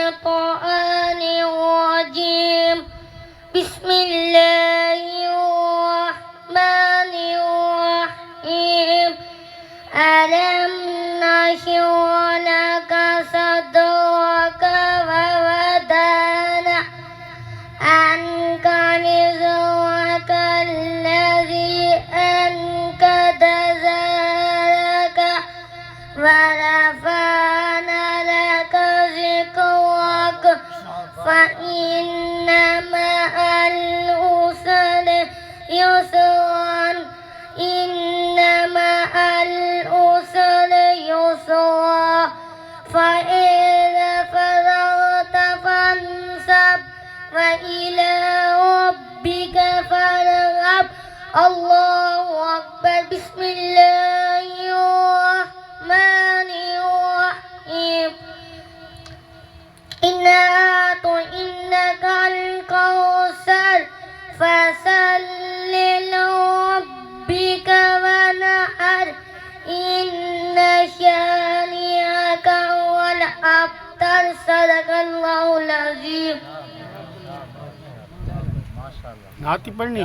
الشيطان الرجيم بسم الله الرحمن الرحيم ألم نشرح لك صدرك ووضعنا عنك وزرك الذي أنقض ظهرك ورفعنا لك ذكرك فإن مع العسر يسرا إن مع العسر يسرا فإذا فرغت فانصب وإلى ربك فارغب الله أكبر بسم الله الرحمن الرحيم إنا أعطيناك الكوثر فصل لربك وانحر إن شانئك هو الأبتر صدق الله العظيم. नाती पढ़नी।